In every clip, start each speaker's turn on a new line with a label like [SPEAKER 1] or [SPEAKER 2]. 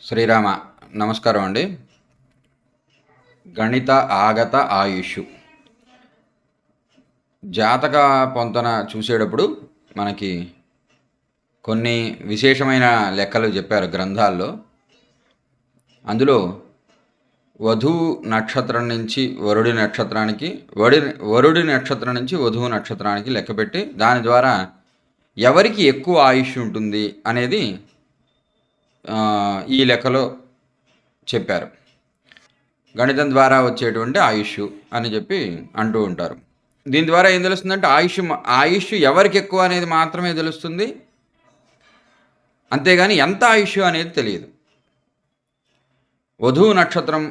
[SPEAKER 1] శ్రీరామ నమస్కారం అండి. గణిత ఆగత ఆయుష్ జాతక పొంతన చూసేటప్పుడు మనకి కొన్ని విశేషమైన లెక్కలు చెప్పారు గ్రంథాల్లో. అందులో వధువు నక్షత్రం నుంచి వరుడి నక్షత్రానికి, వరుడి నక్షత్రం నుంచి వధువు నక్షత్రానికి లెక్కపెట్టి దాని ద్వారా ఎవరికి ఎక్కువ ఆయుష్ ఉంటుంది అనేది ఈ లెక్కలో చెప్పారు. గణితం ద్వారా వచ్చేటువంటి ఆయుష్ అని చెప్పి అంటూ ఉంటారు. దీని ద్వారా ఏం తెలుస్తుందంటే ఆయుష్ ఎవరికి ఎక్కువ అనేది మాత్రమే తెలుస్తుంది, అంతేగాని ఎంత ఆయుష్ అనేది తెలియదు. వధువు నక్షత్రం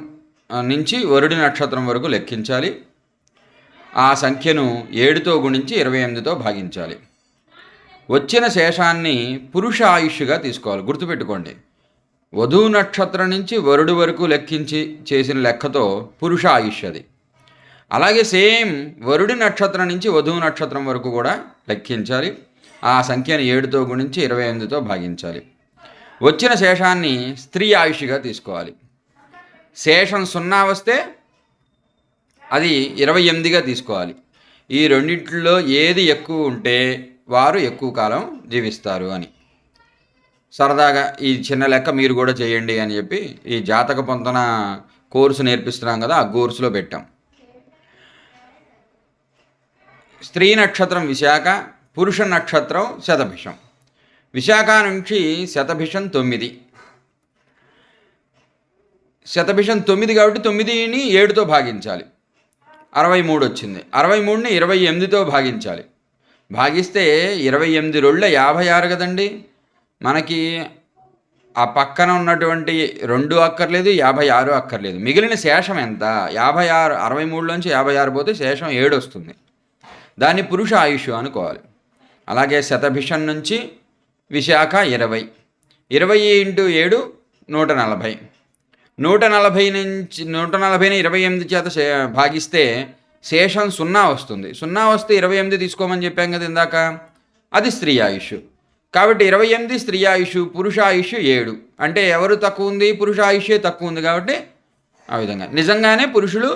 [SPEAKER 1] నుంచి వరుడి నక్షత్రం వరకు లెక్కించాలి. ఆ సంఖ్యను 7తో గుణించి 28తో భాగించాలి. వచ్చిన శేషాన్ని పురుష ఆయుష్గా తీసుకోవాలి. గుర్తుపెట్టుకోండి, వధువు నక్షత్రం నుంచి వరుడు వరకు లెక్కించి చేసిన లెక్కతో పురుష ఆయుష్ అది. అలాగే సేమ్ వరుడి నక్షత్రం నుంచి వధువు నక్షత్రం వరకు కూడా లెక్కించాలి. ఆ సంఖ్యను 7తో గుణించి 28తో భాగించాలి. వచ్చిన శేషాన్ని స్త్రీ ఆయుష్గా తీసుకోవాలి. శేషం 0 వస్తే అది 28గా తీసుకోవాలి. ఈ రెండింటిలో ఏది ఎక్కువ ఉంటే వారు ఎక్కువ కాలం జీవిస్తారు అని. సరదాగా ఈ చిన్న లెక్క మీరు కూడా చేయండి అని చెప్పి ఈ జాతక పొంతన కోర్సు నేర్పిస్తున్నాం కదా, ఆ కోర్సులో పెట్టాం. స్త్రీ నక్షత్రం విశాఖ, పురుష నక్షత్రం శతభిషం. విశాఖ నుంచి శతభిషం 9. శతభిషం 9 కాబట్టి 9ని 7తో భాగించాలి. 63 వచ్చింది. 63ని 28తో భాగించాలి. భాగిస్తే 28 రోళ్ళ 56 కదండి. మనకి ఆ పక్కన ఉన్నటువంటి 2 అక్కర్లేదు, 56 అక్కర్లేదు. మిగిలిన శేషం ఎంత? 56. 63లోంచి 56 పోతే శేషం 7 వస్తుంది. దాన్ని పురుష ఆయుష్ అనుకోవాలి. అలాగే శతభిషం నుంచి విశాఖ 20. 20 × 7 140. 140 నుంచి 140ని 28 చేత భాగిస్తే శేషం 0 వస్తుంది. 0 వస్తే 28 తీసుకోమని చెప్పాం కదా ఇందాక, అది స్త్రీ ఆయుష్. కాబట్టి 28 స్త్రీ ఆయుష్, పురుష ఆయుష్ 7. అంటే ఎవరు తక్కువ ఉంది? పురుష ఆయుషే తక్కువ ఉంది. కాబట్టి ఆ విధంగా నిజంగానే పురుషులు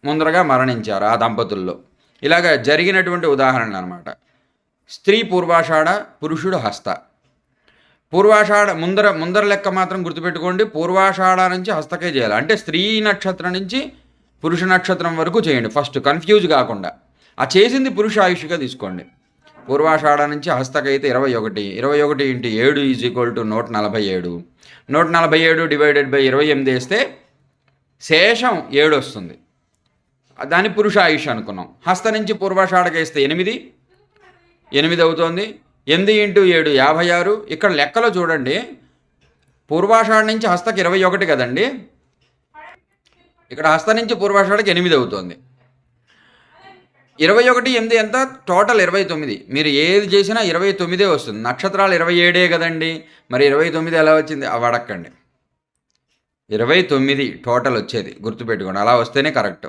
[SPEAKER 1] ముందరగా మరణించారు ఆ దంపతుల్లో. ఇలాగ జరిగినటువంటి ఉదాహరణలు అనమాట. స్త్రీ పూర్వాషాఢ, పురుషుడు హస్త. పూర్వాషాఢ ముందర లెక్క మాత్రం గుర్తుపెట్టుకోండి, పూర్వాషాఢ నుంచి హస్తకే చేయాలి. అంటే స్త్రీ నక్షత్రం నుంచి పురుష నక్షత్రం వరకు చేయండి. ఫస్ట్ కన్ఫ్యూజ్ కాకుండా ఆ చేసింది పురుష ఆయుష్గా తీసుకోండి. పూర్వాషాఢ నుంచి హస్తకైతే 21. 21 × 7 = 147. 147 డివైడెడ్ బై 28 వేస్తే శేషం 7 వస్తుంది. దాన్ని పురుష ఆయుష్ అనుకున్నాం. హస్త నుంచి పూర్వాషాఢకి వేస్తే 8 అవుతుంది. 8 × 7 56. ఇక్కడ లెక్కలో చూడండి, పూర్వాషాఢ నుంచి హస్తకి 21 కదండి. ఇక్కడ హస్త నుంచి పూర్వాషాఢకి 8 అవుతుంది. 21 8 ఎంత? టోటల్ 29. మీరు ఏది చేసినా 29 వస్తుంది. నక్షత్రాలు 27 కదండి, మరి 29 ఎలా వచ్చింది అడక్కండి. 29 టోటల్ వచ్చేది, గుర్తుపెట్టుకోండి. అలా వస్తేనే కరెక్ట్.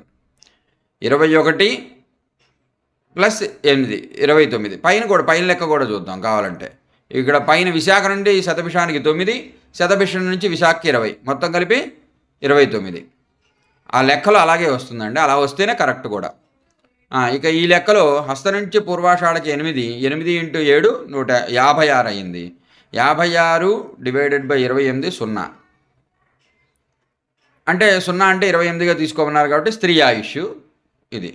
[SPEAKER 1] 21 + 8 29. పైన లెక్క కూడా చూద్దాం కావాలంటే. ఇక్కడ పైన విశాఖ నుండి శతభిషానికి 9, శతభిషం నుంచి విశాఖకి 20, మొత్తం కలిపి 29. ఆ లెక్కలో అలాగే వస్తుందండి. అలా వస్తేనే కరెక్ట్ కూడా. ఇక ఈ లెక్కలో హస్త నుంచి పూర్వాషాఢకి 8 × 7 156 అయింది. 56 డివైడెడ్ బై 28 0. అంటే 0 అంటే 28గా తీసుకోమన్నారు కాబట్టి స్త్రీ ఆయుష్ ఇది.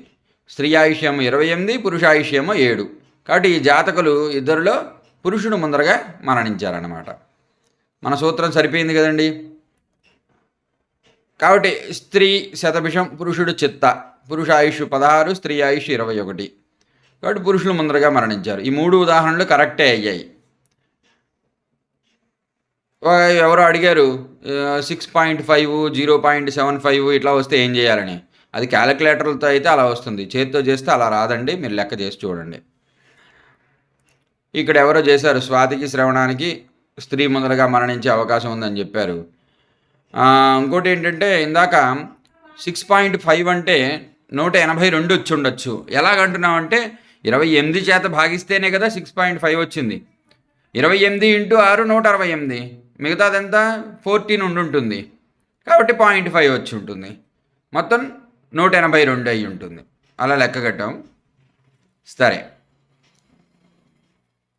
[SPEAKER 1] స్త్రీ ఆయుష్ ఏమో 28, పురుష ఆయుష్ ఏమో 7. కాబట్టి ఈ జాతకులు ఇద్దరిలో పురుషుడు ముందరగా మరణించారన్నమాట. మన సూత్రం సరిపోయింది కదండి. కాబట్టి స్త్రీ శతభిషం, పురుషుడు చిత్త. పురుష ఆయుష్ 16, స్త్రీ ఆయుష్ 21. కాబట్టి పురుషులు ముందరగా మరణించారు. ఈ 3 ఉదాహరణలు కరెక్టే అయ్యాయి. ఎవరో అడిగారు 6.5, 0.75 ఇట్లా వస్తే ఏం చేయాలని. అది క్యాలిక్యులేటర్లతో అయితే అలా వస్తుంది, చేతితో చేస్తే అలా రాదండి. మీరు లెక్క చేసి చూడండి. ఇక్కడ ఎవరో చేశారు, స్వాతికి శ్రవణానికి స్త్రీ ముందరగా మరణించే అవకాశం ఉందని చెప్పారు. ఇంకోటి ఏంటంటే ఇందాక 6.5 అంటే 182 వచ్చి ఉండొచ్చు. ఎలాగంటున్నామంటే 28 చేత భాగిస్తేనే కదా 6.5 వచ్చింది. 28 × 6 168. మిగతాదెంత 14 ఉండుంటుంది. కాబట్టి 0.5 వచ్చి ఉంటుంది. మొత్తం 182 అయ్యి ఉంటుంది. అలా లెక్క కట్టాం. సరే,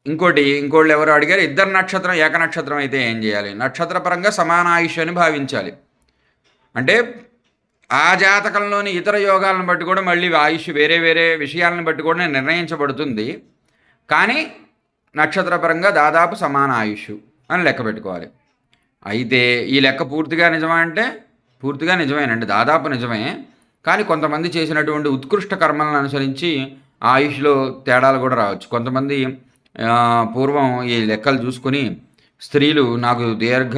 [SPEAKER 1] ఇంకోళ్ళు ఎవరు అడిగారు, ఇద్దరు నక్షత్రం ఏక నక్షత్రం అయితే ఏం చేయాలి? నక్షత్రపరంగా సమాన ఆయుష్ అని భావించాలి. అంటే ఆ జాతకంలోని ఇతర యోగాలను బట్టి కూడా మళ్ళీ ఆయుష్ వేరే వేరే విషయాలను బట్టి కూడా నిర్ణయించబడుతుంది. కానీ నక్షత్రపరంగా దాదాపు సమాన ఆయుష్ అని లెక్క పెట్టుకోవాలి. అయితే ఈ లెక్క పూర్తిగా నిజమా అంటే పూర్తిగా నిజమేనండి, దాదాపు నిజమే. కానీ కొంతమంది చేసినటువంటి ఉత్కృష్ట కర్మలను అనుసరించి ఆయుష్లో తేడాలు కూడా రావచ్చు. కొంతమంది పూర్వం ఈ లెక్కలు చూసుకొని స్త్రీలు నాకు దీర్ఘ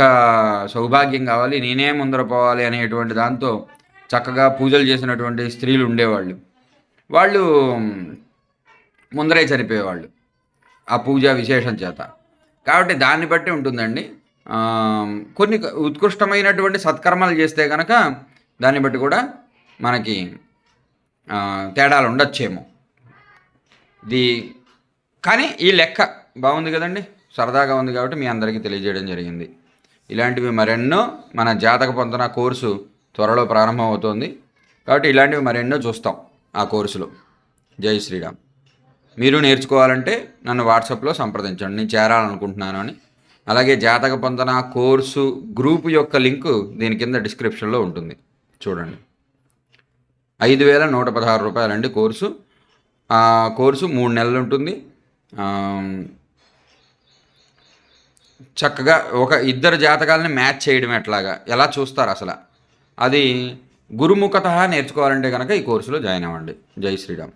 [SPEAKER 1] సౌభాగ్యం కావాలి, నేనే ముందర పోవాలి అనేటువంటి దాంతో చక్కగా పూజలు చేసినటువంటి స్త్రీలు ఉండేవాళ్ళు. వాళ్ళు ముందరే చనిపోయేవాళ్ళు ఆ పూజా విశేషం చేత. కాబట్టి దాన్ని బట్టి ఉంటుందండి. కొన్ని ఉత్కృష్టమైనటువంటి సత్కర్మలు చేస్తే కనుక దాన్ని బట్టి కూడా మనకి తేడాలు ఉండొచ్చేమో. కానీ ఈ లెక్క బాగుంది కదండి, సరదాగా ఉంది కాబట్టి మీ అందరికీ తెలియజేయడం జరిగింది. ఇలాంటివి మరెన్నో మన జాతక పొందన కోర్సు త్వరలో ప్రారంభం అవుతోంది. కాబట్టి ఇలాంటివి మరెన్నో చూస్తాం ఆ కోర్సులో. జై శ్రీరామ్. మీరు నేర్చుకోవాలంటే నన్ను వాట్సాప్లో సంప్రదించండి, నేను చేరాలనుకుంటున్నాను అని. అలాగే జాతక పొందన కోర్సు గ్రూపు యొక్క లింకు దీని కింద డిస్క్రిప్షన్లో ఉంటుంది, చూడండి. 5,116 రూపాయలండి కోర్సు. ఆ కోర్సు 3 నెలలు ఉంటుంది. చక్కగా ఒక ఇద్దరు జాతకాలని మ్యాచ్ చేయడం ఎలా చూస్తారు అసలు, అది గురుముఖత నేర్చుకోవాలంటే కనుక ఈ కోర్సులో జాయిన్ అవ్వండి. జై శ్రీరామ్.